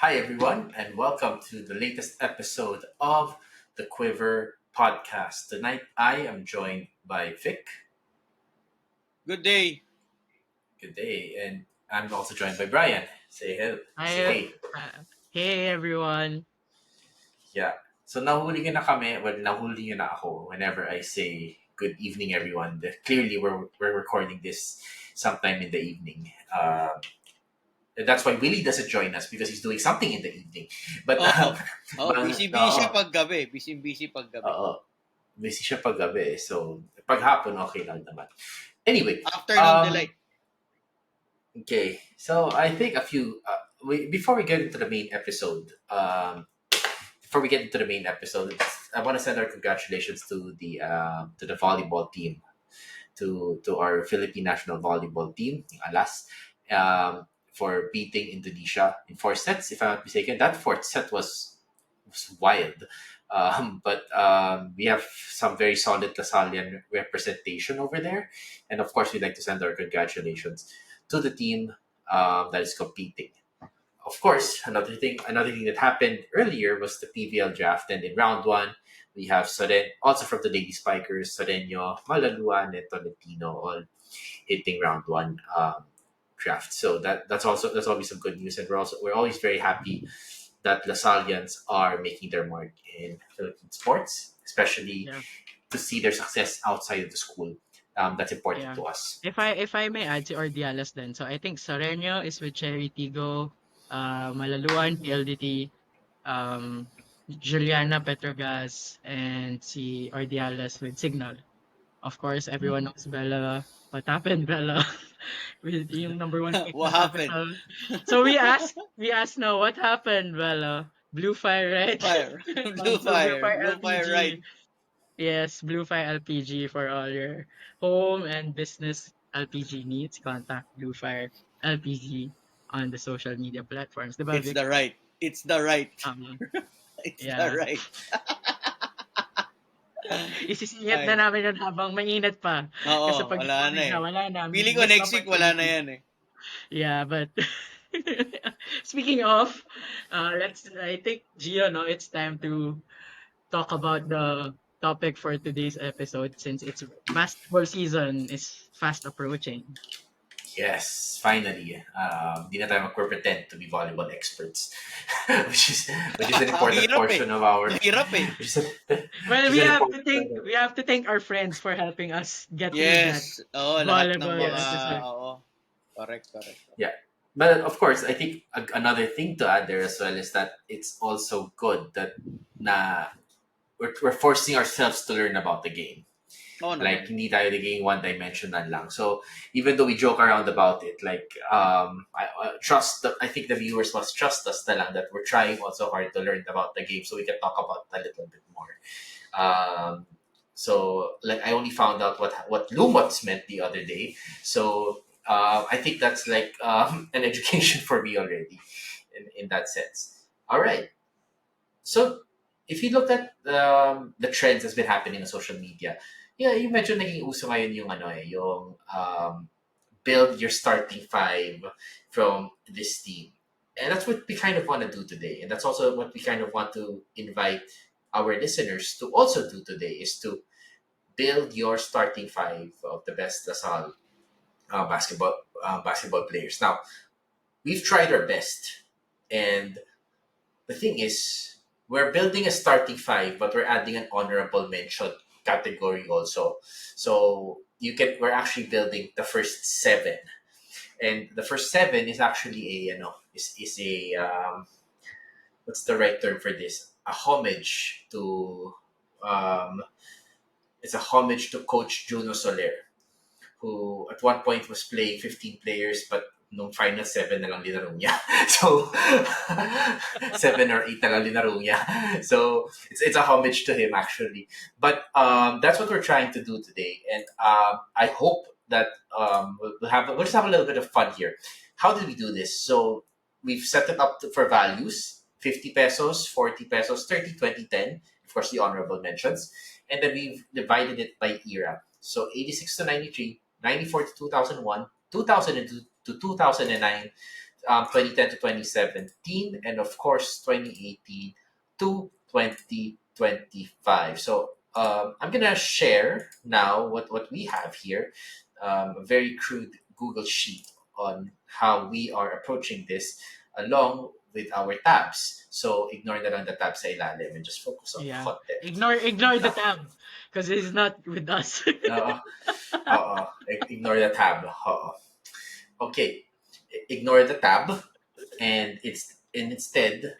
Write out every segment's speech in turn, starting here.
Hi, everyone, and welcome to the latest episode of the Quiver podcast. Tonight, I am joined by Vic. Good day. Good day. And I'm also joined by Brian. Say hello. Say Hi, hey. hey everyone. Yeah. So, nahuli nyo na kami. Well, nahuli nyo na ako whenever I say good evening, everyone. Clearly, we're recording this sometime in the evening. That's why Willie doesn't join us because he's doing something in the evening. But, Oo. Busy-busy siya no, pag gabi. Busy-busy pag gabi. oo. Busy siya pag gabi. So, paghapon, okay lang naman. Anyway, Afternoon delight. okay. So I think before we get into the main episode, I want to send our congratulations to the volleyball team, to our Philippine national volleyball team, Alas, for beating Indonesia in four sets. If I'm not mistaken, that fourth set was wild. But we have some very solid Lasallian representation over there. And of course, we'd like to send our congratulations to the team that is competing. Of course, another thing that happened earlier was the PVL draft. And in round one, we have also from the Lady Spikers, Soreño, Malaluan, and Tolentino all hitting round one draft. So that's always some good news. And we're always very happy that Lasallians are making their mark in Philippine sports, especially Yeah, to see their success outside of the school. That's important yeah. to us. If I may add si Ordiales then. So I think Soreño is with Cherry Tigo, Malaluan, PLDT, um, Juliana Petrogas, and si Ordiales with Signal. Of course, everyone knows Bella. What happened, Bella? With yung number one pick What ng happened? capital. So we ask now, what happened, Bella? Blue Fire, right? Fire. Blue So Blue fire. Fire Blue fire right. LPG. Yes, Blue Fire LPG for all your home and business LPG needs. Contact Blue Fire LPG on the social media platforms. Diba, It's Vic? the right. It's the right. Um, It's the yeah. right. Isisingit na Ay. namin yun habang mainit pa. Oo, Kasi pag wala na lamig eh. na, wala na. Feeling ko Missed next week wala na opportunity. yan eh. Yeah, but speaking of, I think, Gio, no, it's time to talk about the topic for today's episode since it's basketball season is fast approaching. Yes, finally. Di na tayo magpre-pretend to be volleyball experts, which is an important Mahirap eh. portion of our Mahirap eh. which is, an, Well, which is an important part of we have to thank our friends for helping us get through that Yes. Oo, lahat ng volleyball mga, yes. episode. oo. Correct. Yeah. But of course, I think another thing to add there as well is that it's also good that na we're forcing ourselves to learn about the game. Oo Like, naman. hindi tayo naging one-dimensional lang. So, even though we joke around about it, like, I think the viewers must trust us na lang that we're trying also hard to learn about the game so we can talk about it a little bit more. So, like, I only found out what Lumos meant the other day. So, I think that's like an education for me already in that sense. All right. So, if you look at the trends that's been happening on social media, yeah, you medyo naging uso ngayon yung build your starting five from this team. And that's what we kind of want to do today. And that's also what we kind of want to invite our listeners to also do today is to build your starting five of the best Lasal basketball players. Now, we've tried our best, and the thing is, we're building a starting five, but we're adding an honorable mention category also. So we're actually building the first seven, and the first seven is actually is a what's the right term for this? A homage to um, it's a homage to Coach Juno Soler, who at one point was playing 15 players, but nung final seven na lang linaro niya. So, seven or eight na lang linaro niya. So, it's a homage to him, actually. But that's what we're trying to do today. And I hope that we'll just have a little bit of fun here. How did we do this? So, we've set it up for values, 50 pesos, 40 pesos, 30, 20, 10. Of course, the honorable mentions. And then we've divided it by era. So 86 to 93, 94 to 2001, 2002 to 2009, 2010 to 2017, and of course 2018 to 2025. So I'm gonna share now what we have here, a very crude Google sheet on how we are approaching this, along with our tabs. So ignore na lang the tabs sa ilalim and just focus on the Yeah. content. Ignore the tab because he's not with us. Oo. Oo. Ignore the tab. Oo. Okay. Ignore the tab and instead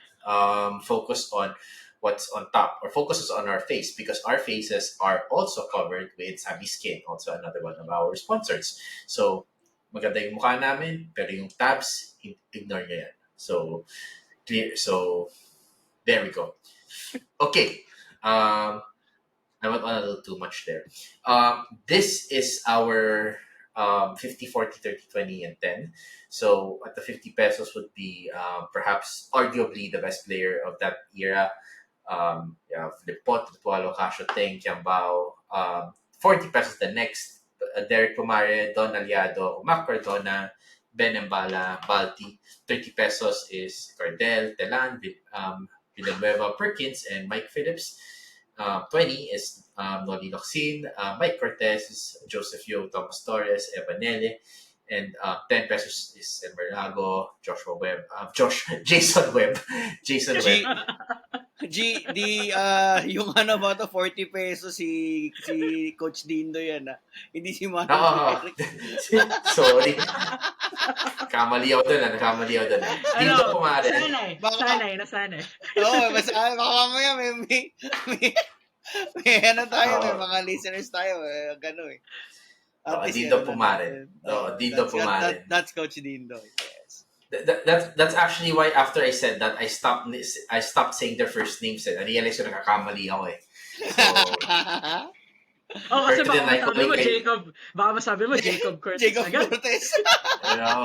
focus on what's on top, or focuses on our face, because our faces are also covered with Sabi Skin, also another one of our sponsors. So maganda yung mukha namin, pero yung tabs, ignore nyo yan. So clear. So there we go. Okay. I went on a little too much there. This is our 50, 40, 30, 20, and 10. So at the 50 pesos would be perhaps arguably the best player of that era. Yeah, Lipot, Tualo, Casio, Teng, Kiambao. 40 pesos the next. Derek Pumare, Don Aliado, Mac Cardona, Ben Embala, Balti. 30 pesos is Cardel, Telan, Villanueva, Perkins, and Mike Phillips. 20 is Noli Locsin, Mike Cortez is Joseph Yo, Thomas Torres, Evanele, and 10 pesos is Emerlago, Joshua Webb, Jason Webb, Jason G, Webb. yung ano ba to, 40 pesos si Coach Dindo yan, hindi si Manong Ah, Eric. sorry. Kamali ako dun, nakamali ako dun. Dito pumare. Nasanay. Basta baka mamaya may ano tayo, may Oo. mga listeners tayo, gano'n eh. At least Dito yan, pumare. Dito pumare. That's Coach Dindo. Yes. That's actually why after I said that, I stopped saying their first names. I realized yung nakakamali ako eh. So, Kasi Curtin and I baka masabi mo Jacob Cortez Jacob agad. Cortez. you know.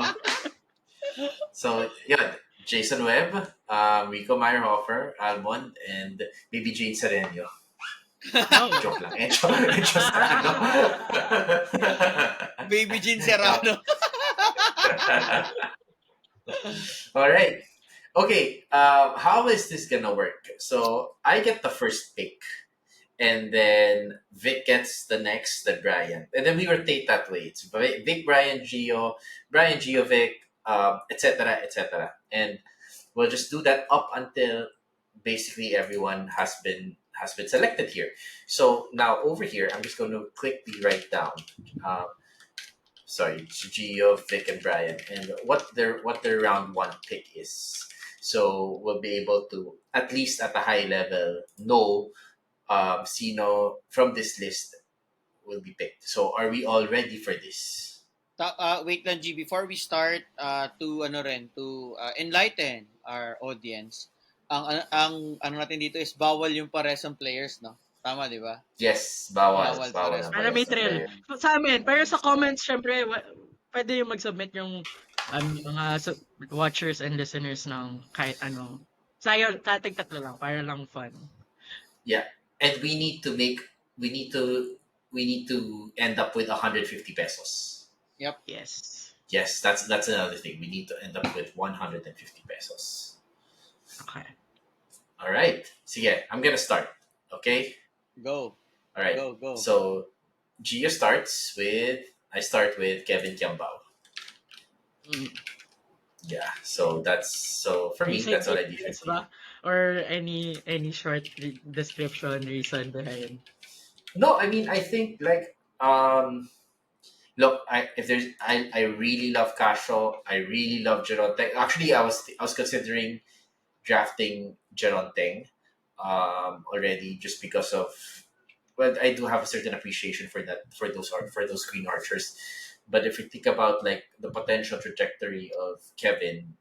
So, yeah, Jason Webb, Rico Meyerhofer, Almond, and maybe Jane Sereno. Oh. Joke lang. Encho Serrano. Baby Jean Serrano. All right. Okay. How is this gonna work? So I get the first pick, and then Vic gets the next, then Brian, and then we rotate that way. It's Vic, Brian, Gio, Vic, etc., etc., and we'll just do that up until basically everyone has been selected here. So now over here, I'm just going to quickly write down. Sorry, Gio, Vic, and Brian, and what their round one pick is. So we'll be able to, at least at a high level, know sino from this list will be picked. So are we all ready for this? Wait lang, G, before we start, to enlighten our audience, ang ano natin dito is bawal yung paresang players, no? Tama, di ba? Yes, bawal. Bawal Bawal pares. ang Para may pares ng thrill. player. Sa amin, pero sa comments, syempre, pwede yung mag-submit yung mga watchers and listeners ng kahit ano. Sayo, tatig tatlo lang, para lang fun. Yeah, and we need to end up with 150 pesos. Yes. Yes, that's another thing. We need to end up with 150 pesos. Okay. All right. Sige, I'm gonna start. Okay. Go. All right. Go. So, Gio I start with Kevin Kiambao. Mm. Yeah. So for me, Basic that's already details 50. ba? Or any short description reason behind? No, I mean, I think like look, I really love Casio. I really love Geronte. Actually, I was considering drafting Geronte already, just because of, well, I do have a certain appreciation for those Green Archers. But if you think about like the potential trajectory of Kevin,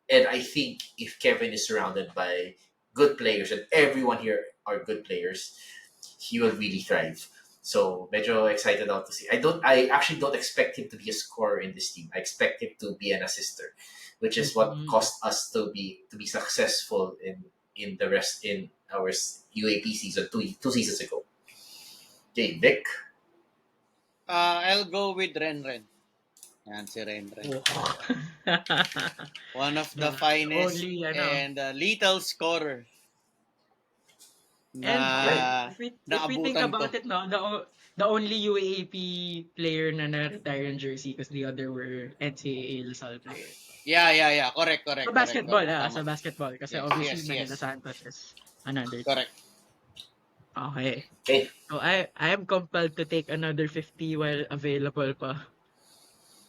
and I think if Kevin is surrounded by good players, and everyone here are good players, he will really thrive. So medyo excited out to see. I actually don't expect him to be a scorer in this team. I expect him to be an assister, which is what Mhm. caused us to be successful in the rest in our UAP season two seasons ago. Okay, Vic. I'll go with Ren. Yan si Renren. Oh. One of the The finest only, and lethal scorer na and Right. if we think naabutan ko. about it, no, the only UAAP player na na-retire in jersey because the other were NCAA LaSalle players. Yeah. Correct. Sa basketball, Tama. sa basketball. Kasi Yes, obviously yes. Manila Santos is another. Correct. Okay. Okay. So I am compelled to take another 50 while available pa.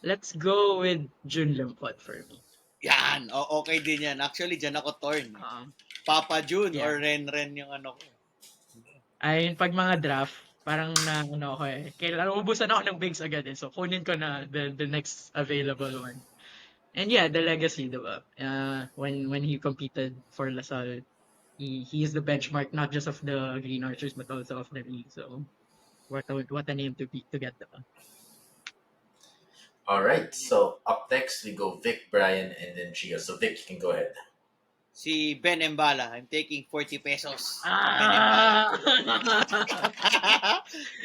Let's go with Jun Limpot for me. Yan. Okay din yan. Actually, dyan ako torn. Um, Papa June yeah. or Renren yung ano ko. Ay, pag mga draft, parang na ano ako eh. Kailangan ubusan ako ng bigs agad eh. So kunin ko na the next available one. And yeah, the legacy, diba? When he competed for LaSalle, he is the benchmark not just of the Green Archers but also of the league. So what a name to get diba? All right. So up next we go Vic, Brian, and then Gio. So Vic, you can go ahead. Si Ben Embala. I'm taking 40 pesos. Ah!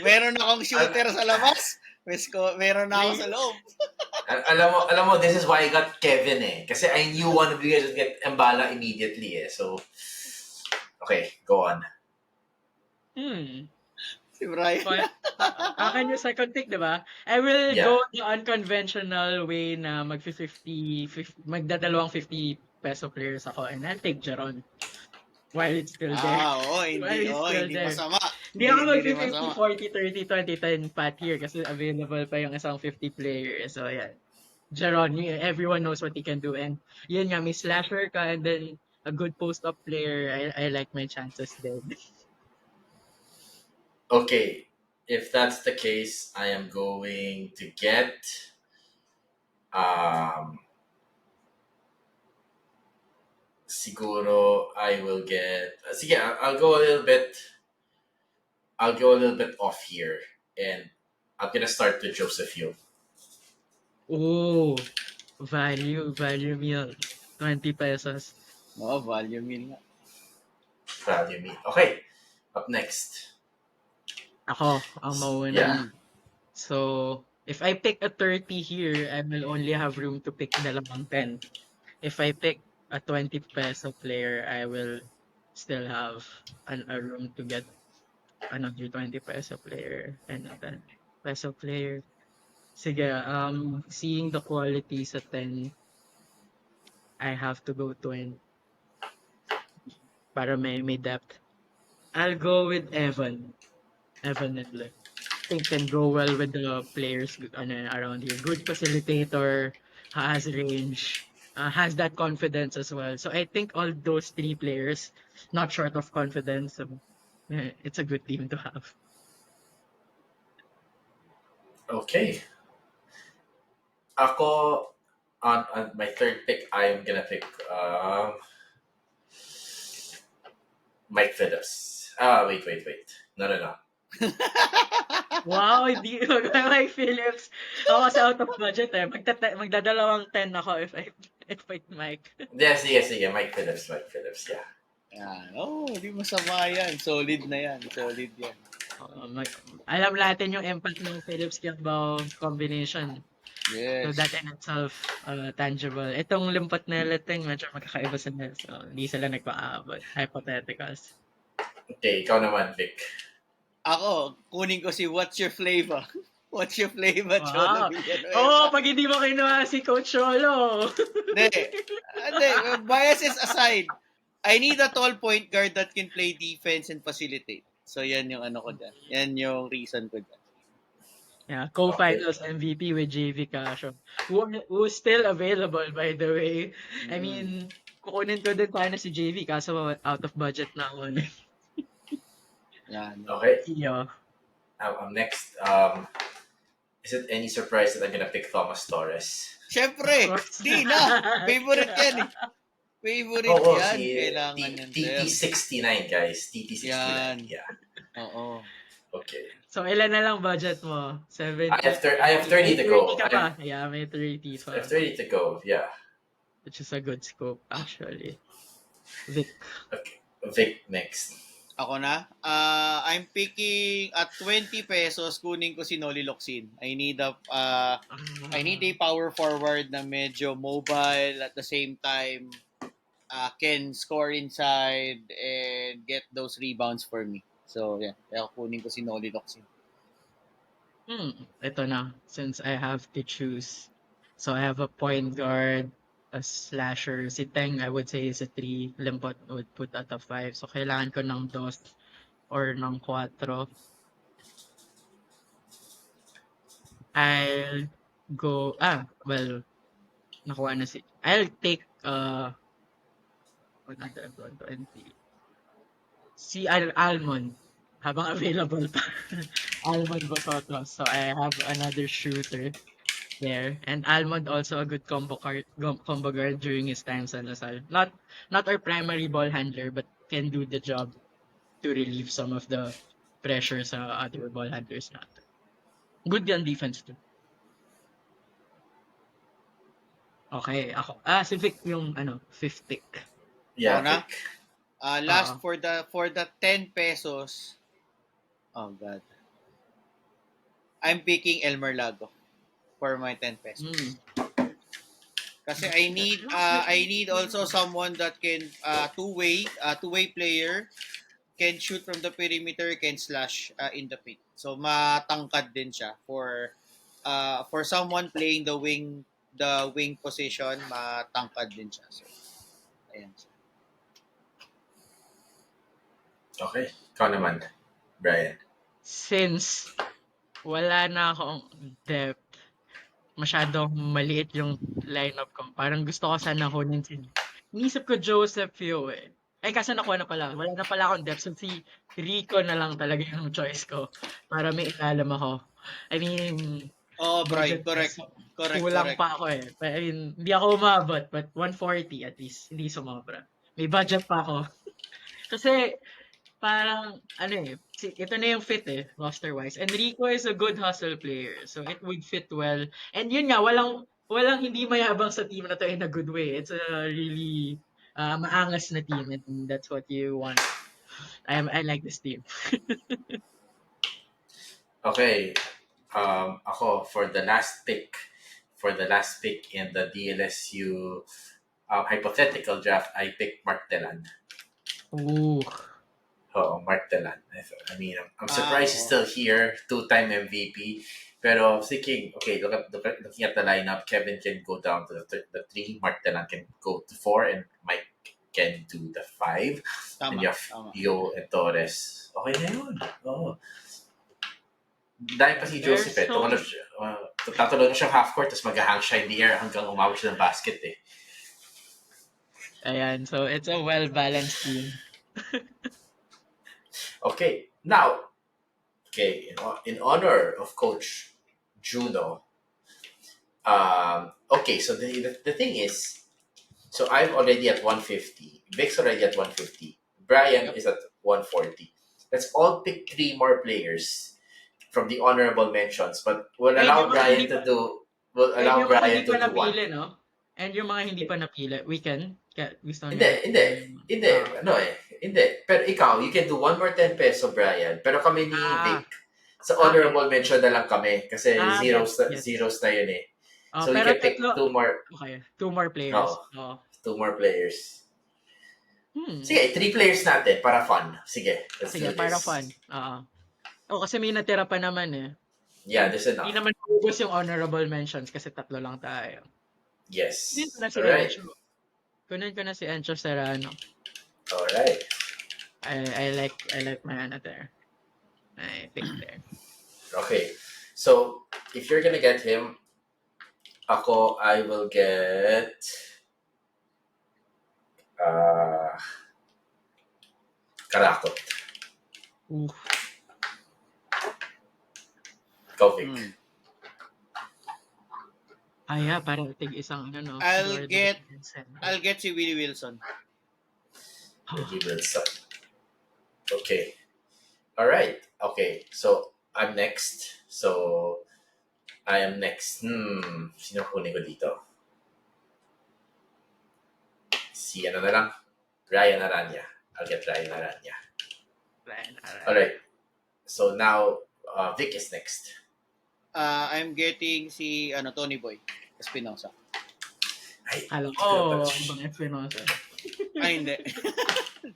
Meron akong shooter sa labas. Meron na ako sa loob. Alam mo, this is why I got Kevin eh. Kasi I knew one of you guys would get Mbala immediately eh. So, okay, go on. Si Brian. But, akin yung second pick, diba? I will Yeah. go the unconventional way na magdadalawang 50 peso players ako and I'll take Jaron while it's still there. Hindi masama. Hindi ako rin mag-50, 40, 30, 20, 10 pat here kasi available pa yung isang 50 player. So, yeah. Jaron, everyone knows what he can do. And yun nga, may slasher ka and then a good post-up player. I like my chances there. Okay, if that's the case, I am going to get siguro I will get sige, I'll go a little bit off here and I'm gonna start with Joseph Yu. Oh, value meal. 20 pesos. No, value meal nga. Value me. Okay, up next. Ako, ang mauna. Yeah. So, if I pick a 30 here, I will only have room to pick dalawang 10. If I pick a 20 peso player, I will still have a room to get another 20 peso player and a 10 peso player. Sige, seeing the quality sa 10, I have to go 20 para may depth. I'll go with Evan Nedler. I think can go well with the players around here. Good facilitator, has range, has that confidence as well. So I think all those three players, not short of confidence, it's a good team to have. Okay. Ako, on my third pick, I am gonna pick Mike Phillips. Wait. No. Wow, hindi Mike Phillips. Ako kasi out of budget eh. Magdadalawang 10 ako if I Mike. Yes, Mike Phillips, yeah. Yan. Di masama yan. Solid na yan. Solid yan. Alam natin yung impact ng Phillips Kiambao combination. Yes. So that in itself, tangible. Itong limpat na letting, medyo magkakaiba sila. So, hindi sila nagpa-aabot. Hypotheticals. Okay, ikaw naman, Vic. Ako, kunin ko si What's Your Flavor? What's Your Flavor, Wow. Cholo Villanueva? Oo, pag hindi mo kinuha si Coach Cholo. Hindi. Biases aside, I need a tall point guard that can play defense and facilitate. So, yan yung ano ko dyan. Yan yung reason ko dyan. Yeah, co-finals MVP with JV Casio. Who's still available, by the way. I mean, kukunin ko din paano si JV kaso out of budget na ako. Yan. Okay. Yeah. Next, is it any surprise that I'm gonna pick Thomas Torres? Siyempre, di na. Favorite yan eh. Favorite yan. Kailangan yan. TT69, guys. TT69. Yan. Yeah. Oo. Okay. So, ilan na lang budget mo? 70? I have 30 to go. 30 ka pa. Yeah, may 30 pa. I have 30 to go, yeah. Which is a good scope, actually. Vic. Okay. Vic next. Ako na. I'm picking at 20 pesos, kunin ko si Noli Locsin. I need a power forward na medyo mobile at the same time can score inside and get those rebounds for me. So, yeah. Kaya kunin ko si Noli Locsin. Ito na, since I have to choose. So I have a point guard, a slasher. Si Teng, I would say is a 3. Limpot would put at a 5. So kailangan ko ng dos or ng 4. I'll well, nakuha na si... I'll take, 100, 120. Si Almond, habang available pa. Almond Bosotos. So I have another shooter there. And Almond also a good combo guard during his time sa Lasal. Not our primary ball handler, but can do the job to relieve some of the pressure sa other ball handlers natin. Good on defense too. Okay, ako. Si Vic yung fifth pick. Yeah, Ako na? Vic. Last Oo. for the 10 pesos. Oh god. I'm picking Elmer Lago for my 10 pesos. Kasi I need also someone that can two-way player, can shoot from the perimeter, can slash in the paint. So matangkad din siya for someone playing the wing position, matangkad din siya. So ayan. Okay. Ikaw naman, Brian. Since wala na akong depth, masyadong maliit yung lineup ko. Parang gusto ko sana kunin si... Inisip ko Joseph Yo eh. Ay, kaso nakuha na pala. Wala na pala akong depth. So, si Rico na lang talaga yung choice ko. Para may ilalam ako. I mean, Oh, Brian, budget correct. so, Correct, kulang correct. pa ako eh. I mean, hindi ako umabot. But 140 at least. Hindi sumobra. May budget pa ako. Kasi, parang, ito na yung fit eh, roster-wise. And Rico is a good hustle player. So, it would fit well. And yun nga, walang hindi mayabang sa team na to in a good way. It's a really maangas na team and that's what you want. I like this team. Okay. Ako, for the last pick in the DLSU hypothetical draft, I picked Mark Telan. Ooh. Oh, Mark Telan. I mean, I'm surprised he's still here, 2-time MVP. Pero thinking, okay, looking at the lineup, Kevin can go down to the 3, Mark Telan can go to 4, and Mike can do the 5. And you have Yo and Torres. Okay na yun. Oh. Dahil pa si Joseph eh. Tatulog na siyang half-court, tapos mag-hang siya in the air hanggang umabot siya ng basket eh. Ayan, so it's a well-balanced team. Okay, now, in honor of Coach Juno, okay, so the thing is, so I'm already at 150. Vic's already at 150. Brian is at 140. Let's all pick 3 more players from the honorable mentions, but we'll allow Brian to do one. No? And yung mga hindi pa napili, we can gusto Hindi. Hindi. Pero ikaw, you can do 1 more 10 peso, Brian. Pero kami ni Vic, sa honorable mention na lang kami kasi zeros na yun eh. So we can pick 2 more. Okay, 2 more players. Oh, 2 more players. Sige, 3 players natin para fun. Sige, let's do this. Para fun. Kasi may natira pa naman eh. Yeah, there's enough. Hindi naman ubos yung honorable mentions kasi 3 lang tayo. Yes. Alright. Kunin ko na si Encho Serrano. Alright. I like my there. I pick there. Okay. So, if you're gonna get him, I will get Karakot. Ooh. Go, Vic. Parang tig-isang I'll get si Willie Wilson. Willie Wilson. Okay. All right. Okay. So I'm next. I am next. Sino kunin ko dito? Si na lang? Ryan Aranya. I'll get Ryan Aranya. Brian. All Alright. right. So now, Vic is next. I'm getting si Tony Boy Espinosa. Ay, Alam hindi ko, ko na pala. ibang Espinosa. Ay, hindi.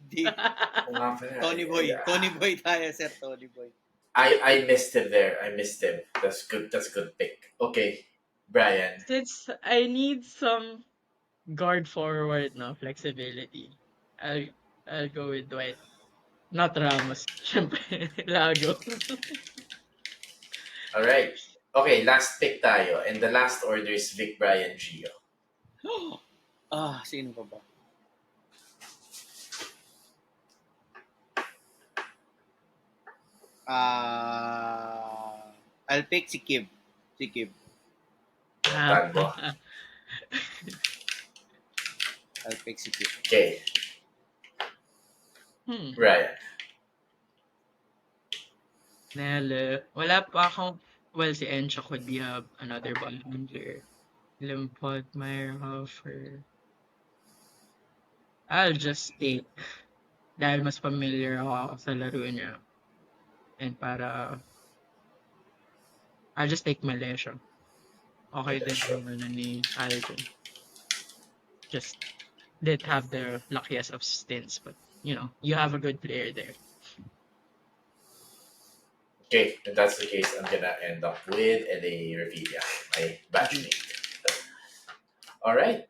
Di. Oo nga pala. Tony Boy. Tony Boy tayo, sir. Tony Boy. I missed him there. I missed him. That's good. That's a good pick. Okay, Brian. Since I need some guard forward, no, flexibility, I'll, I'll go with Dwight. Not Ramos. Siyempre, Lago. All right. Okay, last pick tayo. And the last order is Vic, Brian, Gio. Sino pa ba? I'll pick si Kib. Si Kib. Tango. I'll pick si Kib. Okay, Hmm. Brian. Wala pa akong, well, si Encho could be another ball handler. Limpot, Meyerhofer. I'll just take, dahil mas familiar ako sa laro niya. And I'll just take Malaysia. Okay din Malaysia. naman ni Alvin. Just didn't have the luckiest of stints, but you have a good player there. Okay, if that's the case, I'm gonna end up with LA Revilla, my batchmate. All right.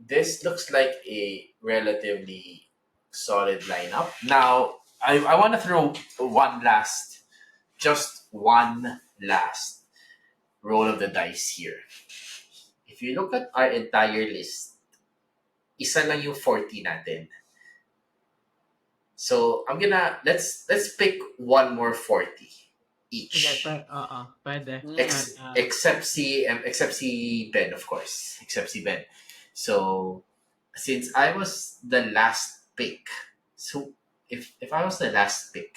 This looks like a relatively solid lineup. Now, I want to throw just one last roll of the dice here. If you look at our entire list, isa lang yung 40 natin. So let's pick one more 40 each. Sige, pwede. Except si Ben, of course. Except si Ben. So since I was the last pick, so if I was the last pick,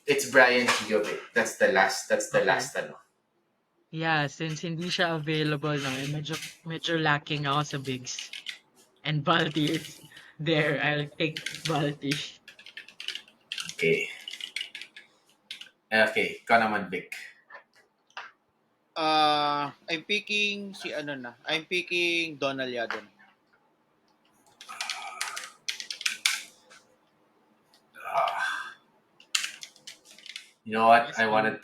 it's Brian Gio pick. That's the last ano. Yeah, since hindi siya available na, medyo lacking ako sa bigs. And Balti is there. I'll take Balti. Okay. Okay, ikaw naman, Vic. I'm picking I'm picking Donald Yadon. You know what? I wanted.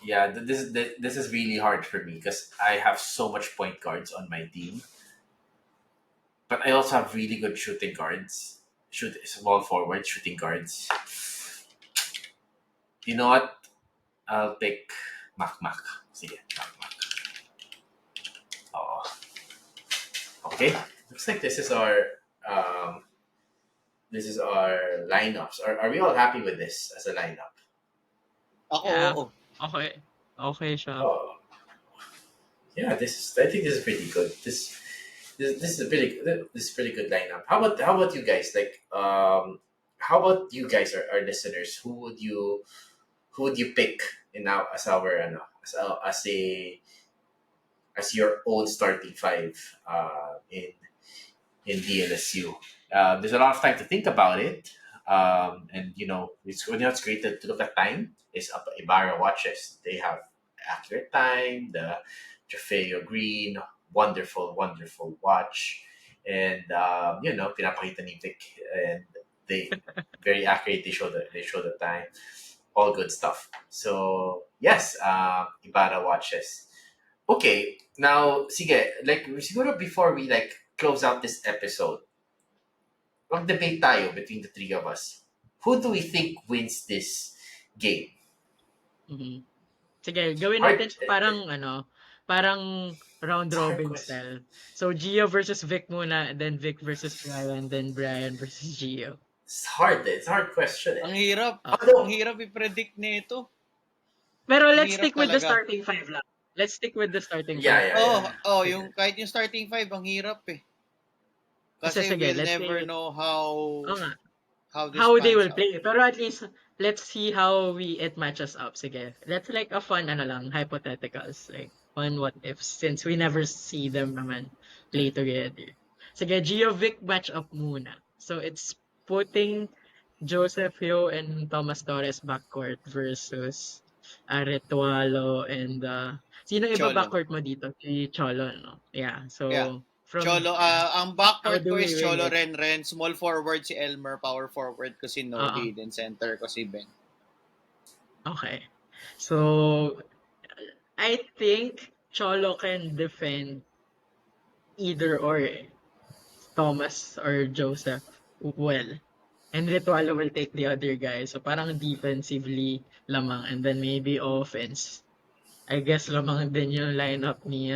Yeah, this is really hard for me because I have so much point guards on my team, but I also have really good shooting guards, small forward shooting guards. You know what? I'll pick Mac. Sige, Mac. Oh. Okay. Looks like this is our lineups. Are we all happy with this as a lineup? Ako, Yeah. oo. Okay siya. Oh. Yeah, I think this is pretty good. This is a pretty good lineup. How about you guys? Like, how about you guys, our listeners? Who would you pick as your own starting five in DLSU? There's a lot of time to think about it. And it's great to look at time. Is up Ibarra watches. They have accurate time. The Trofeo Green, wonderful watch, and pinapakita ni Vic, and they very accurate. They show the time. All good stuff. So yes, Ibarra watches. Okay, now sige, like siguro before we like close out this episode, mag-debate tayo between the three of us. Who do we think wins this game? Mhm. Sige, gawin Hard- natin parang round It's a hard robin question. style. So Gio versus Vic muna, and then Vic versus Brian, then Brian versus Gio. It's hard. It's a hard question. Ang hirap. Although, Ang hirap i-predict nito. Pero let's Hirap stick with the talaga. starting five lang. Let's stick with the starting Yeah, five. yeah. Kahit yung starting five, ang hirap eh. Kasi Sige, we'll let's never say- know how nga. this How they pans will out. play. Pero at least, let's see how it matches up. Sige. Let's like a fun, hypotheticals. Like, fun what ifs. Since we never see them naman play together. Sige, Gio-Vic match up muna. So, it's putting Joseph Yo and Thomas Torres backcourt versus Aretualo and sino iba Cholo. backcourt mo dito? Si Cholo, no? Yeah. Yeah. So from Cholo, ang how backcourt do ko we is win Cholo it? Renren, small forward si Elmer, power forward ko si Oo. Noli, then center ko si Ben. Okay. So I think Cholo can defend either or Thomas or Joseph well. And Ritualo will take the other guy. So parang defensively lamang and then maybe offense. I guess lamang din yung lineup ni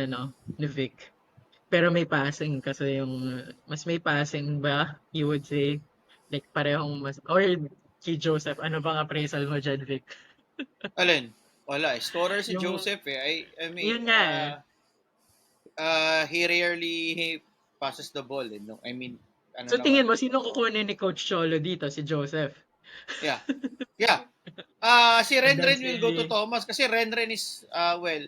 Vic. Pero may passing kasi mas may passing ba, you would say? Like parehong mas, or kay Joseph, ano bang appraisal mo dyan, Vic? Alin? Wala. Scorer si Yung, Joseph eh. I mean, yun nga eh. he rarely passes the ball. Eh. No? I mean, ano So naman. tingin mo, sino So, kukunin ni Coach Cholo dito? Si Joseph. yeah. Yeah. Si And then Renren will go to si, Thomas kasi Renren is, well,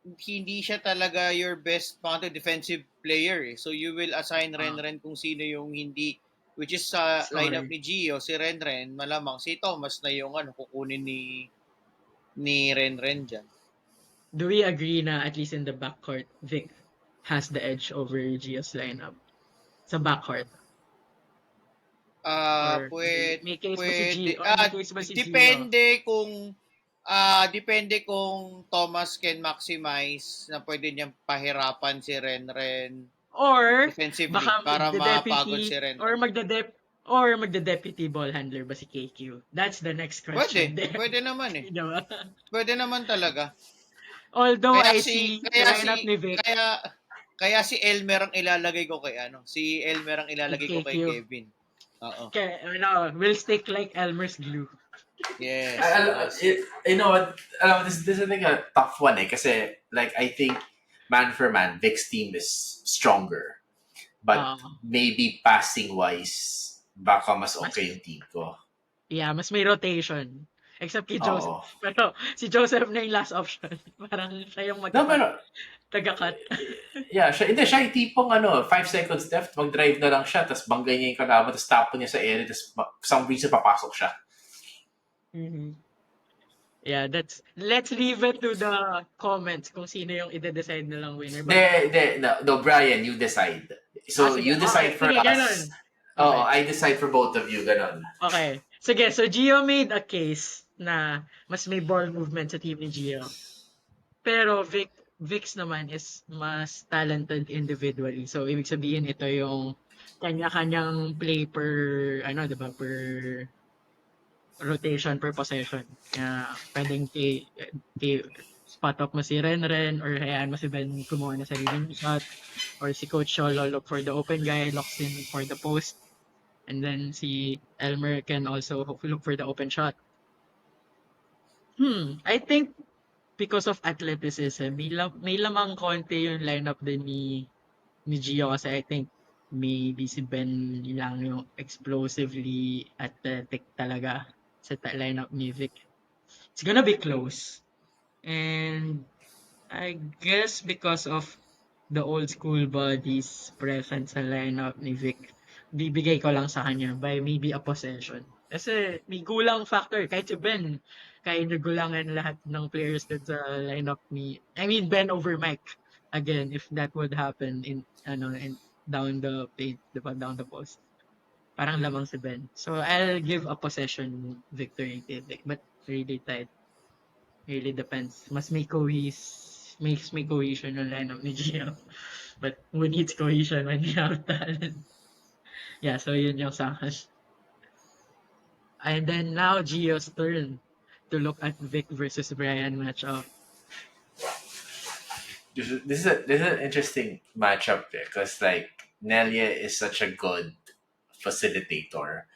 hindi siya talaga your best mga defensive player eh. So you will assign uh, Renren kung sino yung hindi, which is sa lineup scorer. ni Gio, si Renren, malamang si Thomas na yung kukunin ni Renren dyan. Do we agree na at least in the backcourt, Vic has the edge over Gio's lineup? Sa backcourt. Or Pwede, may case ba si pwede. Gio? Or may case ba si Gio? Depende kung Thomas can maximize na pwede niyang pahirapan si Renren Or defensively baka para mapagod si magde-deputy Renren. or magde-deputy ball handler ba si KQ? That's the next question there. Pwede naman eh. Diba? Pwede naman talaga. Although Kaya I si see kaya si lineup ni Vic kaya kaya si Elmer ang ilalagay ko kay Si Elmer ang kay ilalagay ko kay KQ. Kevin. Oo. Kaya, will stick like Elmer's glue. Yes, yes. You know what? This is like a tough one eh. Kasi, like, I think man for man, Vic's team is stronger. But Uh, maybe passing-wise, baka mas mas, okay yung team ko. yeah, mas may rotation. Except kay Joseph. Oo. Pero si Joseph na yung last option. Parang siya yung No, pero, taga-cut. yeah, siya yung tipong 5 seconds left, mag-drive na lang siya, tapos banggay niya yung kalaban, tapos tapon niya sa area, tapos for some reason papasok siya. Mhm. Yeah, let's leave it to the comments kung sino yung ide-decide nilang winner. But, No, Brian, you decide. So, sige. you decide Okay, for sige, ganun. us. Okay. I decide for both of you, ganon. Okay. Sige, so Gio made a case na mas may ball movement sa team ni Gio. Pero Vix naman is mas talented individually. So, ibig sabihin ito yung kanya-kanyang play per, diba, per rotation, per possession. Pwedeng spot up mo si Renren or hayaan mo si Ben kumuha na sariling shot or si Coach Cholo look for the open guy, locks in for the post. And then si Elmer can also look for the open shot. I think because of athleticism, may lamang konti yung lineup din ni Gio kasi I think maybe si Ben lang yung explosively athletic talaga sa lineup ni Vic. It's gonna be close. And I guess because of the old school bodies present sa lineup ni Vic, bibigay ko lang sa kanya by maybe a possession. Kasi may gulang factor. Kahit si Ben, kaya niya gulangan lahat ng players dun sa lineup I mean, Ben over Mike. Again, if that would happen in down the plate, diba, down the post. Parang lamang si Ben. So, I'll give a possession victory kay Vic. But really tight. Really depends. Makes may cohesion yung lineup ni Gio. But who needs cohesion when you have talent? Yeah, so yun yung sa akin. And then now Gio's turn to look at Vic versus Brian matchup. This is an interesting matchup because like Nelia is such a good facilitator.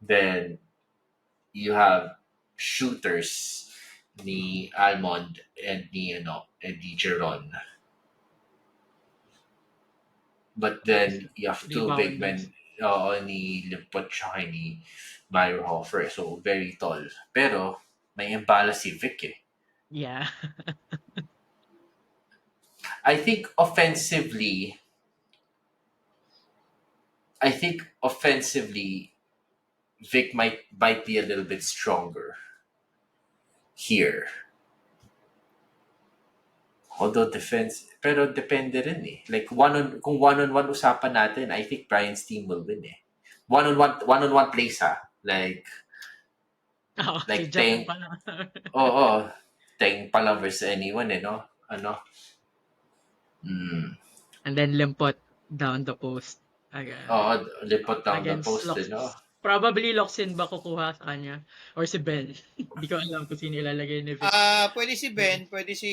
Then you have shooters ni Almond and ni Jeron. But then you have two big Rebounders. men ni Limpot tsaka ni Mario Hofer. So very tall. Pero may imbalance si Vic eh. Yeah. I think offensively, Vic might be a little bit stronger here. Although defense, pero depende rin eh. Like kung one-on-one usapan natin, I think Brian's team will win eh. One-on-one plays ha. Oo, si Like Japan Teng, pa lang. oh, Teng pa lang versus anyone eh, no? Ano? Mm. And then Limpot down the post. Oo, lipot down the Against post eh, no? Probably Loxin ba kukuha sa kanya? Or si Ben? Hindi ko alam kung sino ilalagay ni Vic. Pwede si Ben, pwede si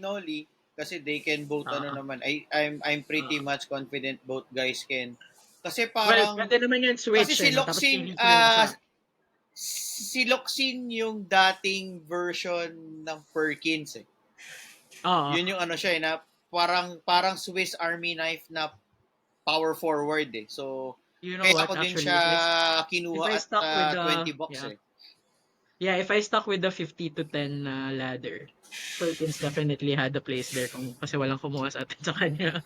Noli kasi they can both Oo. naman. I'm pretty much confident both guys can. Kasi Well, parang pwede naman yung kasi switch si eh, no? Tapos Loxin pili sila isa. si Loxin yung dating version ng Perkins eh. Oo. Yun yung ano siya eh, na parang Swiss Army knife na power forward eh. So You know kaya what, ko din actually, siya if kinuha I at stuck with 20 bucks yeah. eh. Yeah, if I stuck with the 50 to 10 ladder, Perkins definitely had a place there kasi walang kumuha sa atin sa kanya.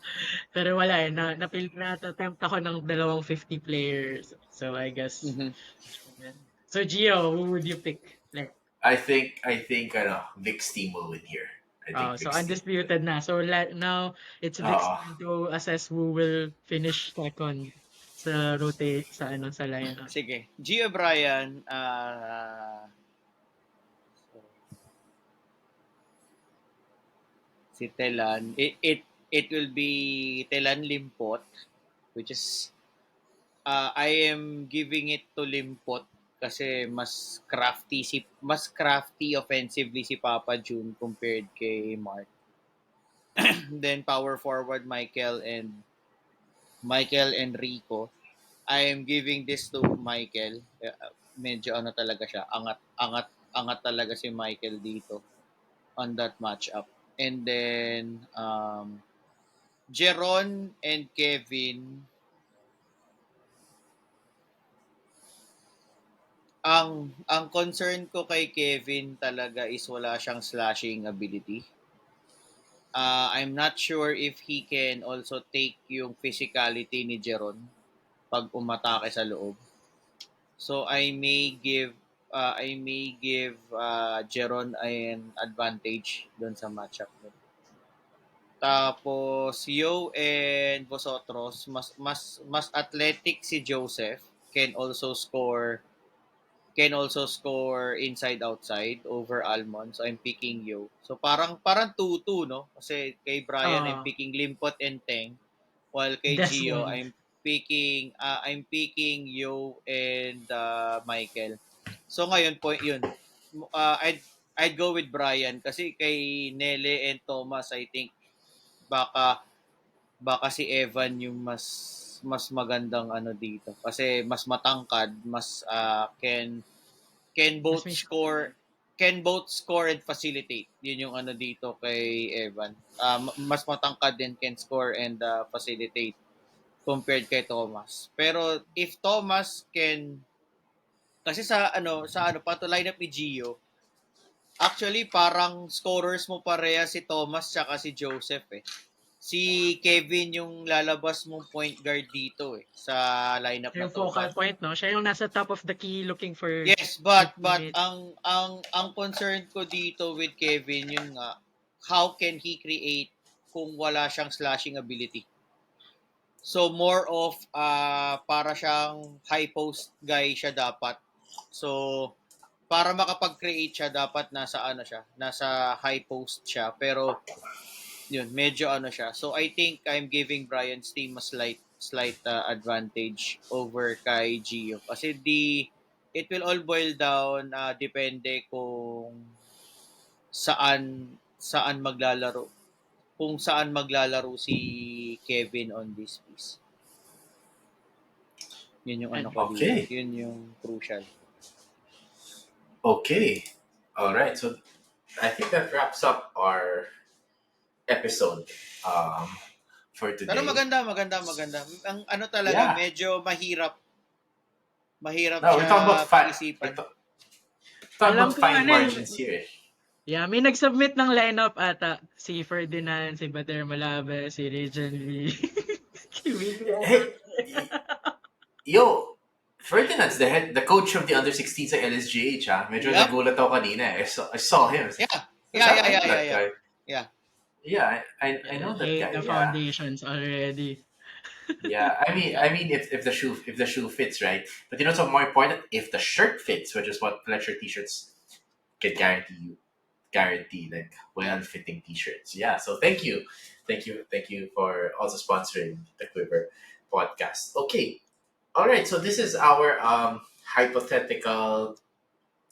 Pero wala eh, na-attempt ako ng dalawang 50 players. So I guess, Mhm. so Gio, who would you pick? Like, I think Vic's team will win here. I think so Vic's team will win. undisputed na. So now, it's Vic's Oo. turn to assess who will finish second sa rotate, sa lineup. Sige. Gio Brian, si Telan, it will be Telan Limpot, which is I am giving it to Limpot kasi mas crafty offensively si Papa June compared kay Mark. Then power forward Michael and Rico. I am giving this to Michael. Medyo ano talaga siya, angat talaga si Michael dito on that matchup. And then Jeron and Kevin, ang concern ko kay Kevin talaga is wala siyang slashing ability. I'm not sure if he can also take yung physicality ni Jeron pag umatake sa loob. So I may give Jeron an advantage doon sa matchup. Tapos Yo and Vosotros, mas athletic si Joseph, can also score inside outside over Almond. So I'm picking Yo. So parang 2-2 no? Kasi kay Brian I'm picking Limpot and Teng, while kay Gio Desmond. I'm picking Yo and Michael. So ngayon point yun. I'd go with Brian kasi kay Nele and Thomas I think baka si Evan yung mas magandang ano dito kasi mas matangkad, mas can Mas both may score and facilitate. Yun yung ano dito kay Evan. Mas matangkad din, can score and facilitate compared kay Thomas. Pero if Thomas can kasi sa pato lineup ni Gio, actually parang scorers mo pareha si Thomas tsaka si Joseph eh. Si Kevin yung lalabas mong point guard dito eh sa lineup na yung to. focal But point, no? Siya yung nasa top of the key looking for yes, his but teammates. ang concern ko dito with Kevin yun nga, how can he create kung wala siyang slashing ability? So more of para siyang high post guy siya dapat. So para makapag-create siya dapat nasa high post siya pero yun medyo ano siya. So I think I'm giving Brian's team a slight advantage over kay Gio kasi it will all boil down depende kung saan maglalaro si Kevin on this piece. Yun yung ano ko dito. Okay. Yun yung crucial. Okay. All right. So I think that wraps up our episode for today. Pero maganda. Ang ano talaga, Yeah. medyo mahirap No, siya we're talking about pag-isipan. talking Alam about ko fine ano eh. margins here. Yeah, may nag-submit ng lineup ata. Si Ferdinand, si Bater Malabe, si Regent Lee. Si Willie Hey, Overton. yo, Ferdinand's the coach of the under-16 sa LSGH, ah. Medyo Yup. nagulat ako kanina eh. I saw him. Yeah. I know that Yeah. guy. Yeah. Yeah, I know that Laying guy. the Yeah. foundations already. Yeah, Yeah. I mean, if the shoe fits right, but you know what's more important? If the shirt fits, which is what Fletcher t-shirts can guarantee like Yeah. well-fitting t-shirts. Yeah, so thank you for also sponsoring the Quiver podcast. Okay, all right. So this is our hypothetical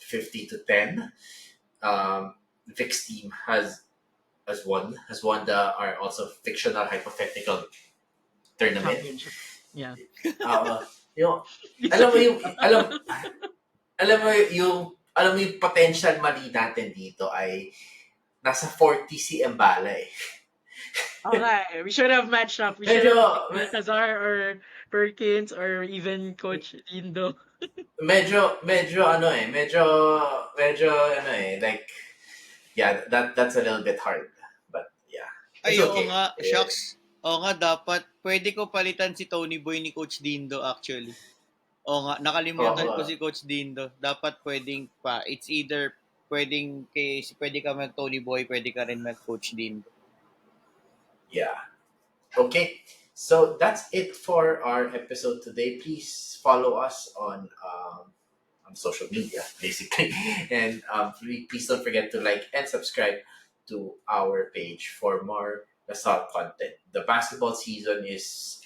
50 to 10. Vic's team has won the our also fictional hypothetical tournament. Championship. Yeah. Uh, yung alam mo yung alam mo yung potential mali natin dito ay nasa 40 si Embala eh. Okay, we should have matched up. We should Medyo, have picked Baltazar or Perkins or even Coach Lindo. medyo ano eh, medyo ano eh, like, yeah, that's a little bit hard. But yeah, it's Ay, oo okay. nga. Shucks. Oo nga, dapat. Pwede ko palitan si Tony Boy ni Coach Dindo actually. Oo nga, nakalimutan Oo. ko si Coach Dindo. Dapat pwedeng pa. It's either pwede ka mag Tony Boy, pwede ka rin mag Coach Dindo. Yeah. Okay. So that's it for our episode today. Please follow us on social media, basically. And please don't forget to like and subscribe to our page for more Lasal content. The basketball season is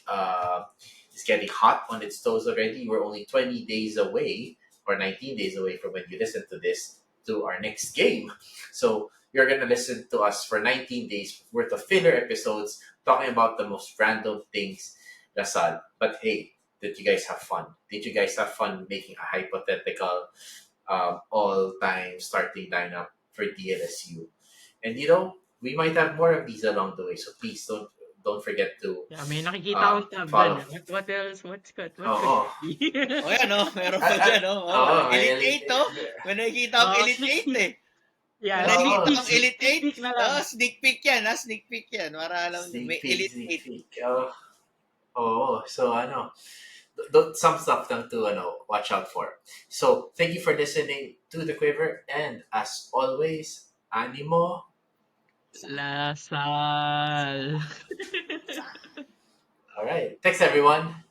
getting hot on its toes already. We're only 20 days away or 19 days away from when you listen to this to our next game. So you're gonna listen to us for 19 days worth of filler episodes talking about the most random things, Lasal. But hey, did you guys have fun? Did you guys have fun making a hypothetical all-time starting lineup for DLSU? And you know, we might have more of these along the way. So please don't forget to Yeah, may nakikita akong tab follow. dyan. What else? What could Oo. it be? O yan, oh. Meron pa dyan, oh. Oo, Elite 8, oh. May nakikita akong Elite Sneak 8, peek. eh. Yeah, May Oo, nakikita sneak akong peek. Elite Sneak 8. peek na lang. Sneak peek yan, ha? Sneak peek yan. Para alam nyo. May Elite 8. Sneak peek. So ano, some stuff lang to watch out for. So thank you for listening to the Quiver, and as always, animo. Lasal. All right, thanks everyone.